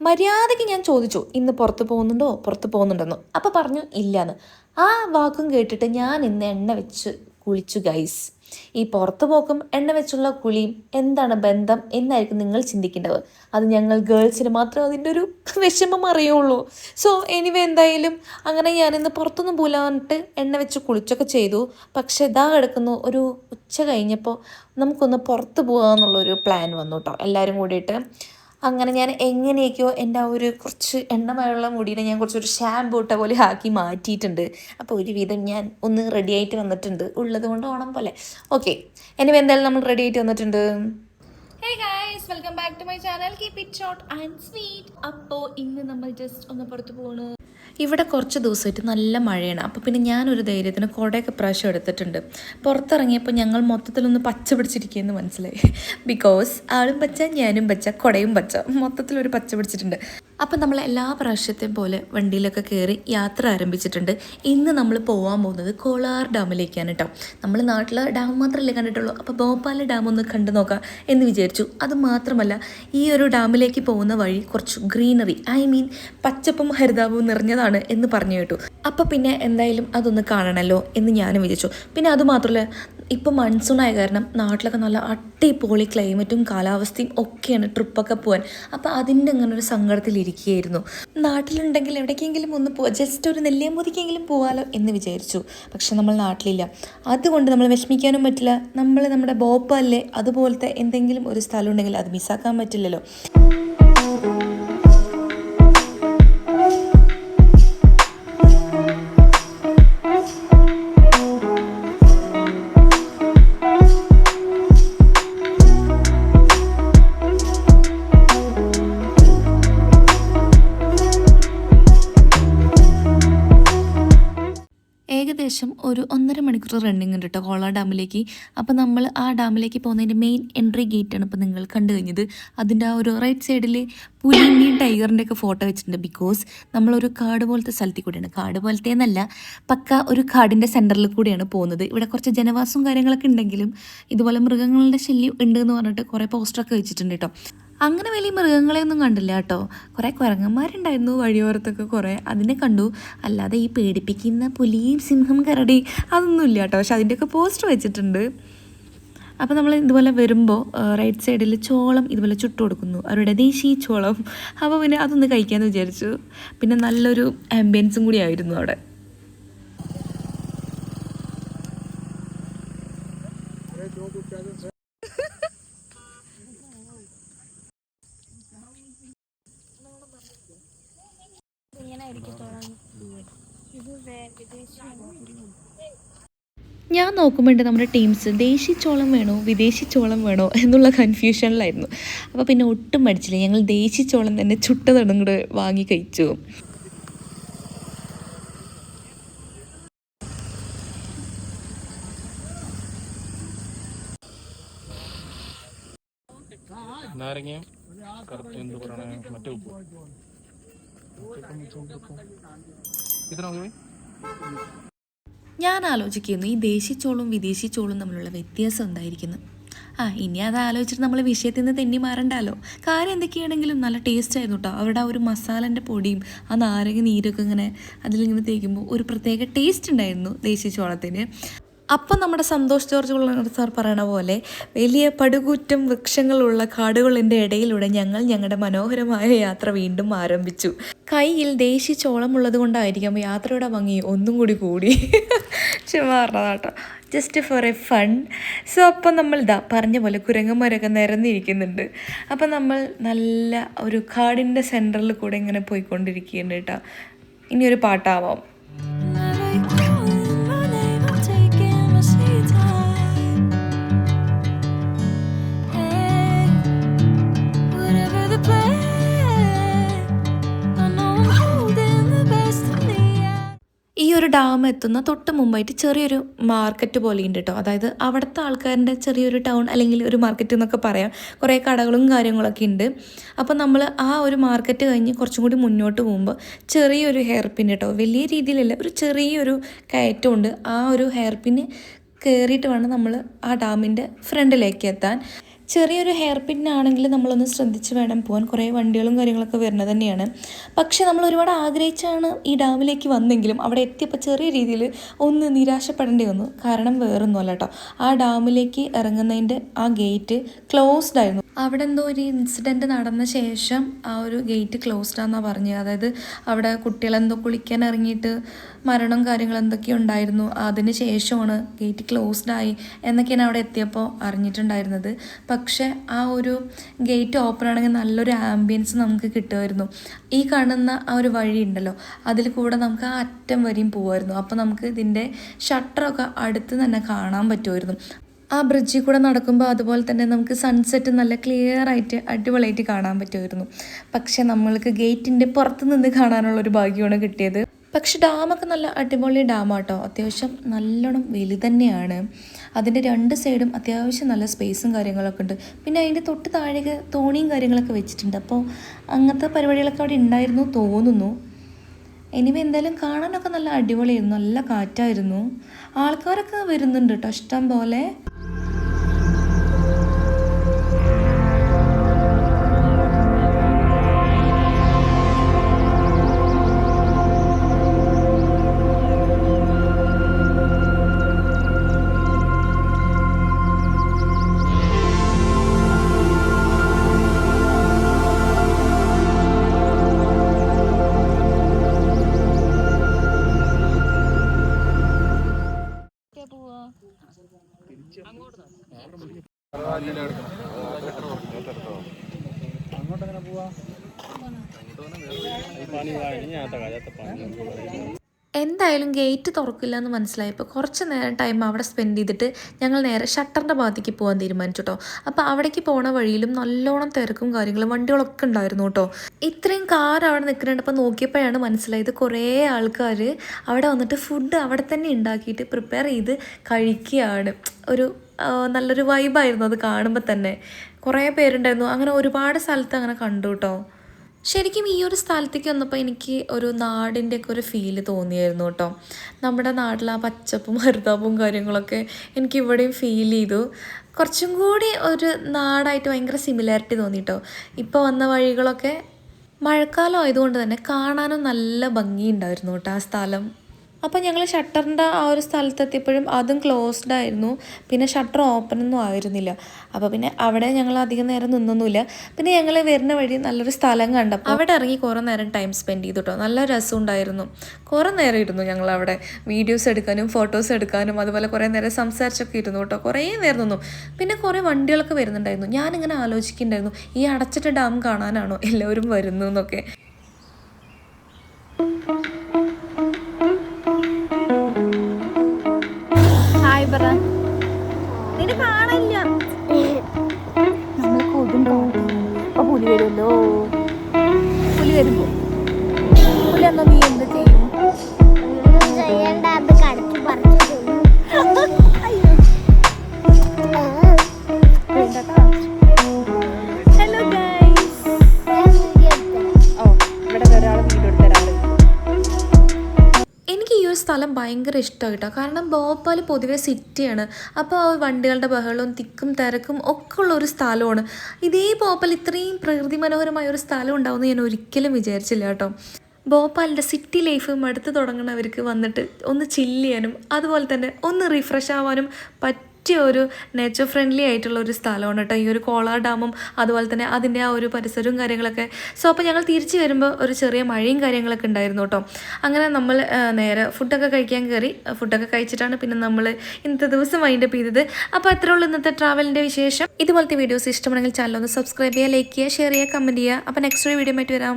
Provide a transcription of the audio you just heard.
മര്യാദയ്ക്ക് ഞാൻ ചോദിച്ചു ഇന്ന് പുറത്ത് പോകുന്നുണ്ടെന്നോ. അപ്പോൾ പറഞ്ഞു ഇല്ലയെന്ന്. ആ വാക്കും കേട്ടിട്ട് ഞാൻ ഇന്ന് എണ്ണ വെച്ച് കുളിച്ചു ഗൈസ്. ഈ പുറത്തു പോക്കും എണ്ണ വെച്ചുള്ള കുളിയും എന്താണ് ബന്ധം എന്നായിരിക്കും നിങ്ങൾ ചിന്തിക്കേണ്ടത്. അത് ഞങ്ങൾ ഗേൾസിന് മാത്രമേ അതിൻ്റെ ഒരു വിഷമം അറിയുള്ളൂ. സോ എനിവേ എന്തായാലും അങ്ങനെ ഞാനിന്ന് പുറത്തൊന്നും പോലാന്നിട്ട് എണ്ണ വെച്ച് കുളിച്ചൊക്കെ ചെയ്തു. പക്ഷെ ഇതാ കിടക്കുന്നു ഒരു ഉച്ച കഴിഞ്ഞപ്പോൾ നമുക്കൊന്ന് പുറത്ത് പോകാമെന്നുള്ളൊരു പ്ലാൻ വന്നു കേട്ടോ, എല്ലാവരും കൂടിയിട്ട്. അങ്ങനെ ഞാൻ എങ്ങനെയൊക്കെയോ എൻ്റെ ആ ഒരു കുറച്ച് എണ്ണമയുള്ള മുടിയെ ഞാൻ കുറച്ചൊരു ഷാമ്പൂ ഇട്ട പോലെ ആക്കി മാറ്റിയിട്ടുണ്ട്. അപ്പോൾ ഒരുവിധം ഞാൻ ഒന്ന് റെഡി ആയിട്ട് വന്നിട്ടുണ്ട്, ഉള്ളത് കൊണ്ട് ഓണം പോലെ. ഓക്കെ, ഇനി എന്തായാലും നമ്മൾ റെഡി ആയിട്ട് വന്നിട്ടുണ്ട്. Hey guys, welcome back to my channel keep it short and sweet. അപ്പോൾ ഇന്ന് നമ്മൾ ജസ്റ്റ് ഒന്ന് പുറത്ത് പോകണു. ഇവിടെ കുറച്ച് ദിവസമായിട്ട് നല്ല മഴയാണ്. അപ്പോൾ പിന്നെ ഞാനൊരു ധൈര്യത്തിന് കുടയൊക്കെ പ്രാവശ്യം എടുത്തിട്ടുണ്ട്. പുറത്തിറങ്ങിയപ്പോൾ ഞങ്ങൾ മൊത്തത്തിലൊന്ന് പച്ച പിടിച്ചിരിക്കുകയെന്ന് മനസ്സിലായി. ബിക്കോസ് ആളും പച്ച ഞാനും പച്ച കുടയും പച്ച, മൊത്തത്തിലൊരു പച്ച പിടിച്ചിട്ടുണ്ട്. അപ്പം നമ്മൾ എല്ലാ പ്രാവശ്യത്തെയും പോലെ വണ്ടിയിലൊക്കെ കയറി യാത്ര ആരംഭിച്ചിട്ടുണ്ട്. ഇന്ന് നമ്മൾ പോകാൻ പോകുന്നത് കോളാർ ഡാമിലേക്കാണ് കേട്ടോ. നമ്മൾ നാട്ടിൽ ഡാം മാത്രമല്ലേ കണ്ടിട്ടുള്ളൂ, അപ്പോൾ ഭോപ്പാൽ ഡാം ഒന്ന് കണ്ടു നോക്കാം എന്ന് വിചാരിച്ചു. അതുമാത്രമല്ല, ഈ ഒരു ഡാമിലേക്ക് പോകുന്ന വഴി കുറച്ച് ഗ്രീനറി, പച്ചപ്പും ഹരിതാപവും നിറഞ്ഞതാണ് എന്ന് പറഞ്ഞു കേട്ടു. അപ്പോൾ പിന്നെ എന്തായാലും അതൊന്ന് കാണണമല്ലോ എന്ന് ഞാനും വിചാരിച്ചു. പിന്നെ അതുമാത്രമല്ല, ഇപ്പം മൺസൂൺ ആയ കാരണം നാട്ടിലൊക്കെ നല്ല അടിപൊളി ക്ലൈമറ്റും കാലാവസ്ഥയും ഒക്കെയാണ് ട്രിപ്പൊക്കെ പോകാൻ. അപ്പോൾ അതിൻ്റെ അങ്ങനെ ഒരു സങ്കടത്തിലിരിക്കുകയായിരുന്നു. നാട്ടിലുണ്ടെങ്കിൽ എവിടേക്കെങ്കിലും ഒന്ന് പോവാം, ജസ്റ്റ് ഒരു നെല്ലിയാമ്പതിക്കെങ്കിലും പോകാമല്ലോ എന്ന് വിചാരിച്ചു. പക്ഷെ നമ്മൾ നാട്ടിലില്ല, അതുകൊണ്ട് നമ്മൾ വിഷമിക്കാനും പറ്റില്ല. നമ്മുടെ ഭോപ്പാലിലെ അതുപോലത്തെ എന്തെങ്കിലും ഒരു സ്ഥലം ഉണ്ടെങ്കിൽ അത് മിസ്സാക്കാൻ പറ്റില്ലല്ലോ. ഏകദേശം ഒരു 1.5 മണിക്കൂർ റണ്ണിങ് ഉണ്ട് കേട്ടോ കോളാർ ഡാമിലേക്ക്. അപ്പോൾ നമ്മൾ ആ ഡാമിലേക്ക് പോകുന്നതിൻ്റെ മെയിൻ എൻട്രി ഗേറ്റാണ് ഇപ്പോൾ നിങ്ങൾ കണ്ടു കഴിഞ്ഞത്. അതിൻ്റെ ആ ഒരു റൈറ്റ് സൈഡിൽ പുലിൻ്റെയും ടൈഗറിൻ്റെ ഒക്കെ ഫോട്ടോ വെച്ചിട്ടുണ്ട്. ബിക്കോസ് നമ്മളൊരു കാട് പോലത്തെ സ്ഥലത്തിൽ കൂടെയാണ്, കാട് പോലത്തെ എന്നല്ല, പക്ക ഒരു കാടിൻ്റെ സെൻറ്ററിൽ കൂടെയാണ് പോകുന്നത്. ഇവിടെ കുറച്ച് ജനവാസവും കാര്യങ്ങളൊക്കെ ഉണ്ടെങ്കിലും ഇതുപോലെ മൃഗങ്ങളുടെ ശല്യം ഉണ്ട് എന്ന് പറഞ്ഞിട്ട് കുറേ പോസ്റ്ററൊക്കെ വെച്ചിട്ടുണ്ട് കേട്ടോ. അങ്ങനെ വലിയ മൃഗങ്ങളെയൊന്നും കണ്ടില്ല കേട്ടോ. കുറേ കുരങ്ങന്മാരുണ്ടായിരുന്നു വഴിയോരത്തൊക്കെ, കുറേ അതിനെ കണ്ടു. അല്ലാതെ ഈ പേടിപ്പിക്കുന്ന പുലിയും സിംഹം കരടി അതൊന്നും ഇല്ല കേട്ടോ. പക്ഷെ അതിൻ്റെയൊക്കെ പോസ്റ്റർ വെച്ചിട്ടുണ്ട്. അപ്പോൾ നമ്മൾ ഇതുപോലെ വരുമ്പോൾ റൈറ്റ് സൈഡിൽ ചോളം ഇതുപോലെ ചുട്ടു കൊടുക്കുന്നു, അവരുടെ ദേശീയ ചോളം. അപ്പോൾ പിന്നെ അതൊന്ന് കഴിക്കാമെന്ന് വിചാരിച്ചു. പിന്നെ നല്ലൊരു ആംബിയൻസും കൂടി ആയിരുന്നു അവിടെ. ഞാൻ നോക്കുമ്പോണ്ട് നമ്മുടെ ടീംസ് ദേശീയ ചോളം വേണോ വിദേശി ചോളം വേണോ എന്നുള്ള കൺഫ്യൂഷനിലായിരുന്നു. അപ്പോൾ പിന്നെ ഒട്ടും മടിച്ചില്ല, ഞങ്ങൾ ദേശീയ ചോളം തന്നെ ചുട്ടതടം കൂടെ വാങ്ങി കഴിച്ചു. ഞാൻ ആലോചിക്കുന്നു ഈ ദേശീയ ചോളവും വിദേശി ചോളവും തമ്മിലുള്ള വ്യത്യാസം എന്തായിരിക്കുന്നു. ഇനി അത് ആലോചിച്ചിട്ട് നമ്മൾ വിഷയത്തിൽ നിന്ന് തെന്നി മാറണ്ടല്ലോ. കാര്യം എന്തൊക്കെയാണെങ്കിലും നല്ല ടേസ്റ്റ് ആയിരുന്നു കേട്ടോ. അവിടെ ആ ഒരു മസാലൻ്റെ പൊടിയും ആ നാരങ്ങ നീരൊക്കെ ഇങ്ങനെ അതിലിങ്ങനെ തേക്കുമ്പോൾ ഒരു പ്രത്യേക ടേസ്റ്റ് ഉണ്ടായിരുന്നു ദേശീയ ചോളത്തിന്. അപ്പം നമ്മുടെ സന്തോഷ് ജോർജ് സാർ പറയണ പോലെ വലിയ പടുകൂറ്റം വൃക്ഷങ്ങളുള്ള കാടുകളിൻ്റെ ഇടയിലൂടെ ഞങ്ങൾ ഞങ്ങളുടെ മനോഹരമായ യാത്ര വീണ്ടും ആരംഭിച്ചു. കയ്യിൽ ദേശീയ ചോളം ഉള്ളത് കൊണ്ടായിരിക്കും യാത്രയുടെ ഭംഗി ഒന്നും കൂടി ചുമ്മാ പറഞ്ഞതാട്ടോ, just for a fun. So അപ്പം നമ്മൾ പറഞ്ഞ പോലെ കുരങ്ങന്മാരൊക്കെ നിരന്നിരിക്കുന്നുണ്ട്. അപ്പം നമ്മൾ നല്ല ഒരു കാടിൻ്റെ സെൻറ്ററിൽ കൂടെ ഇങ്ങനെ പോയിക്കൊണ്ടിരിക്കുന്നുണ്ട് കേട്ടോ. ഇനിയൊരു പാട്ടാവാം. ഈ ഒരു ഡാം എത്തുന്ന തൊട്ട് മുമ്പായിട്ട് ചെറിയൊരു മാർക്കറ്റ് പോലെയുണ്ട് കേട്ടോ. അതായത് അവിടുത്തെ ആൾക്കാരുടെ ചെറിയൊരു ടൗൺ അല്ലെങ്കിൽ ഒരു മാർക്കറ്റ് എന്നൊക്കെ പറയാം. കുറേ കടകളും കാര്യങ്ങളൊക്കെ ഉണ്ട്. അപ്പോൾ നമ്മൾ ആ ഒരു മാർക്കറ്റ് കഴിഞ്ഞ് കുറച്ചും കൂടി മുന്നോട്ട് പോകുമ്പോൾ ചെറിയൊരു ഹെയർ പിൻ കേട്ടോ, വലിയ രീതിയിലല്ല, ഒരു ചെറിയൊരു കയറ്റമുണ്ട്. ആ ഒരു ഹെയർ പിന്ന് കയറിയിട്ട് വേണം നമ്മൾ ആ ഡാമിൻ്റെ ഫ്രണ്ടിലേക്ക് എത്താൻ. ചെറിയൊരു ഹെയർ പിന്നാണെങ്കിൽ നമ്മളൊന്ന് ശ്രദ്ധിച്ച് വേണം പോകാൻ. കുറേ വണ്ടികളും കാര്യങ്ങളൊക്കെ വരുന്നത് തന്നെയാണ്. പക്ഷേ നമ്മൾ ഒരുപാട് ആഗ്രഹിച്ചാണ് ഈ ഡാമിലേക്ക് വന്നെങ്കിലും അവിടെ എത്തിയപ്പോൾ ചെറിയ രീതിയിൽ ഒന്ന് നിരാശപ്പെടേണ്ടി വന്നു. കാരണം വേറൊന്നുമല്ല കേട്ടോ, ആ ഡാമിലേക്ക് ഇറങ്ങുന്നതിൻ്റെ ആ ഗേറ്റ് ക്ലോസ്ഡ് ആയിരുന്നു. അവിടെ എന്തോ ഒരു ഇൻസിഡൻറ്റ് നടന്ന ശേഷം ആ ഒരു ഗേറ്റ് ക്ലോസ്ഡ് ആണെന്നാണ് പറഞ്ഞത്. അതായത് അവിടെ കുട്ടികളെന്തോ കുളിക്കാൻ ഇറങ്ങിയിട്ട് മരണം കാര്യങ്ങൾ എന്തൊക്കെയോ ഉണ്ടായിരുന്നു. അതിന് ശേഷമാണ് ഗേറ്റ് ക്ലോസ്ഡ് ആയി എന്നൊക്കെയാണ് അവിടെ എത്തിയപ്പോൾ അറിഞ്ഞിട്ടുണ്ടായിരുന്നത്. പക്ഷേ ആ ഒരു ഗേറ്റ് ഓപ്പൺ ആണെങ്കിൽ നല്ലൊരു ആംബിയൻസ് നമുക്ക് കിട്ടുമായിരുന്നു. ഈ കാണുന്ന ആ ഒരു വഴി ഉണ്ടല്ലോ, അതിൽ കൂടെ നമുക്ക് ആ അറ്റം വരെയും പോകുമായിരുന്നു. അപ്പോൾ നമുക്ക് ഇതിൻ്റെ ഷട്ടറൊക്കെ അടുത്ത് തന്നെ കാണാൻ പറ്റുമായിരുന്നു. ആ ബ്രിഡ്ജിൽ കൂടെ നടക്കുമ്പോൾ അതുപോലെ തന്നെ നമുക്ക് സൺസെറ്റ് നല്ല ക്ലിയർ ആയിട്ട് അടിപൊളിയായിട്ട് കാണാൻ പറ്റുമായിരുന്നു. പക്ഷെ നമ്മൾക്ക് ഗേറ്റിൻ്റെ പുറത്ത് നിന്ന് കാണാനുള്ളൊരു ഭാഗ്യമാണ് കിട്ടിയത്. പക്ഷെ ഡാമൊക്കെ നല്ല അടിപൊളി ഡാമാട്ടോ, അത്യാവശ്യം നല്ലോണം വലുത് തന്നെയാണ്. അതിൻ്റെ രണ്ട് സൈഡും അത്യാവശ്യം നല്ല സ്പേസും കാര്യങ്ങളൊക്കെ ഉണ്ട്. പിന്നെ അതിൻ്റെ തൊട്ട് താഴെ തോണിയും കാര്യങ്ങളൊക്കെ വെച്ചിട്ടുണ്ട്. അപ്പോൾ അങ്ങനത്തെ പരിപാടികളൊക്കെ അവിടെ ഉണ്ടായിരുന്നു തോന്നുന്നു. എനിവേ എന്തായാലും കാണാനൊക്കെ നല്ല അടിപൊളിയായിരുന്നു, നല്ല കാറ്റായിരുന്നു. ആൾക്കാരൊക്കെ വരുന്നുണ്ട് കേട്ടോ ഇഷ്ടം പോലെ. എന്തായാലും ഗേറ്റ് തുറക്കില്ല എന്ന് മനസ്സിലായപ്പോൾ കുറച്ച് നേരം ടൈം അവിടെ സ്പെൻഡ് ചെയ്തിട്ട് ഞങ്ങൾ നേരെ ഷട്ടറിൻ്റെ ഭാഗത്തേക്ക് പോകാൻ തീരുമാനിച്ചു കേട്ടോ. അപ്പോൾ അവിടേക്ക് പോണ വഴിയിലും നല്ലോണം തിരക്കും കാര്യങ്ങളും വണ്ടികളൊക്കെ ഉണ്ടായിരുന്നു കേട്ടോ. ഇത്രയും കാർ അവിടെ നിൽക്കുന്നുണ്ടപ്പോൾ നോക്കിയപ്പോഴാണ് മനസ്സിലായത് കുറേ ആൾക്കാർ അവിടെ വന്നിട്ട് ഫുഡ് അവിടെ തന്നെ ഉണ്ടാക്കിയിട്ട് പ്രിപ്പയർ ചെയ്ത് കഴിക്കുകയാണ്. ഒരു നല്ലൊരു വൈബായിരുന്നു അത് കാണുമ്പോൾ തന്നെ. കുറേ പേരുണ്ടായിരുന്നു. അങ്ങനെ ഒരുപാട് സ്ഥലത്ത് അങ്ങനെ കണ്ടു കേട്ടോ. ശരിക്കും ഈ ഒരു സ്ഥലത്തേക്ക് വന്നപ്പോൾ എനിക്ക് ഒരു നാടിൻ്റെയൊക്കെ ഒരു ഫീല് തോന്നിയായിരുന്നു കേട്ടോ. നമ്മുടെ നാട്ടിൽ ആ പച്ചപ്പും ഹരിതാപവും കാര്യങ്ങളൊക്കെ എനിക്ക് ഇവിടെയും ഫീൽ ചെയ്തു. കുറച്ചും കൂടി ഒരു നാടായിട്ട് ഭയങ്കര സിമിലാരിറ്റി തോന്നി കേട്ടോ. ഇപ്പോൾ വന്ന വഴികളൊക്കെ മഴക്കാലം ആയതുകൊണ്ട് തന്നെ കാണാനും നല്ല ഭംഗിയുണ്ടായിരുന്നു കേട്ടോ ആ സ്ഥലം. അപ്പോൾ ഞങ്ങൾ ഷട്ടറിൻ്റെ ആ ഒരു സ്ഥലത്തെത്തിയപ്പോഴും അതും ക്ലോസ്ഡ് ആയിരുന്നു. പിന്നെ ഷട്ടർ ഓപ്പണൊന്നും ആയിരുന്നില്ല. അപ്പോൾ പിന്നെ അവിടെ ഞങ്ങൾ അധികം നേരം നിന്നൊന്നുമില്ല. പിന്നെ ഞങ്ങൾ വരുന്ന വഴി നല്ലൊരു സ്ഥലം കണ്ടപ്പോൾ അവിടെ ഇറങ്ങി കുറേ നേരം ടൈം സ്പെൻഡ് ചെയ്തു കേട്ടോ. നല്ല രസമുണ്ടായിരുന്നു. കുറേ നേരം ഇരുന്നു ഞങ്ങൾ അവിടെ വീഡിയോസ് എടുക്കാനും ഫോട്ടോസ് എടുക്കാനും അതുപോലെ കുറേ നേരം സംസാരിച്ചൊക്കെ ഇരുന്നു കേട്ടോ. കുറേ നേരം നിന്നു. പിന്നെ കുറേ വണ്ടികളൊക്കെ വരുന്നുണ്ടായിരുന്നു. ഞാനിങ്ങനെ ആലോചിക്കുന്നുണ്ടായിരുന്നു, ഈ അടച്ചിട്ട ഡാം കാണാനാണോ എല്ലാവരും വരുന്നു എന്നൊക്കെ. നിന്നെ കാണില്ല, നമ്മൾ കൊടും അപ്പൊ പുലി വരുമല്ലോ. പുലി വരുമ്പോ പുലി എന്നാ നീ എന്ത് ചെയ്യും? ഹലോ ഗൈസ്, ഇവിടെ ഒരാൾ വീഡിയോ എടുത്ത ഒരാള്. എനിക്ക് ഈ ഒരു സ്ഥലം ഭയങ്കര ഇഷ്ടമാണ് കേട്ടോ. കാരണം ഭോപ്പാൽ പൊതുവേ സിറ്റിയാണ്. അപ്പോൾ ആ വണ്ടികളുടെ ബഹളവും തിക്കും തിരക്കും ഒക്കെ ഉള്ള ഒരു സ്ഥലമാണ്. ഇതേ ഭോപ്പാൽ ഇത്രയും പ്രകൃതി മനോഹരമായ ഒരു സ്ഥലം ഉണ്ടാവുമെന്ന് ഞാൻ ഒരിക്കലും വിചാരിച്ചില്ല കേട്ടോ. ഭോപ്പാലിൻ്റെ സിറ്റി ലൈഫ് മടുത്ത് തുടങ്ങുന്നവർക്ക് വന്നിട്ട് ഒന്ന് ചില്ല് ചെയ്യാനും അതുപോലെ തന്നെ ഒന്ന് റിഫ്രഷ് ആവാനും പറ്റിയ ഒരു നേച്ചർ ഫ്രണ്ട്ലി ആയിട്ടുള്ള ഒരു സ്ഥലമാണ് കേട്ടോ ഈ ഒരു കോളാർ ഡാമും അതുപോലെ തന്നെ അതിൻ്റെ ആ ഒരു പരിസരവും കാര്യങ്ങളൊക്കെ. സോ അപ്പോൾ ഞങ്ങൾ തിരിച്ച് വരുമ്പോൾ ഒരു ചെറിയ മഴയും കാര്യങ്ങളൊക്കെ ഉണ്ടായിരുന്നു കേട്ടോ. അങ്ങനെ നമ്മൾ നേരെ ഫുഡൊക്കെ കഴിക്കാൻ കയറി. ഫുഡൊക്കെ കഴിച്ചിട്ടാണ് പിന്നെ നമ്മൾ ഇന്നത്തെ ദിവസം വൈൻഡപ്പ് ചെയ്തത്. അപ്പോൾ അത്രേ ഉള്ളൂ ഇന്നത്തെ ട്രാവലിൻ്റെ വിശേഷം. ഇതുപോലത്തെ വീഡിയോസ് ഇഷ്ടമാണെങ്കിൽ ചാനൽ ഒന്ന് സബ്സ്ക്രൈബ് ചെയ്യുക, ലൈക്ക് ചെയ്യുക, ഷെയർ ചെയ്യുക, കമൻറ്റ് ചെയ്യുക. അപ്പോൾ നെക്സ്റ്റ് ഒരു വീഡിയോ ആയിട്ട് വരാം.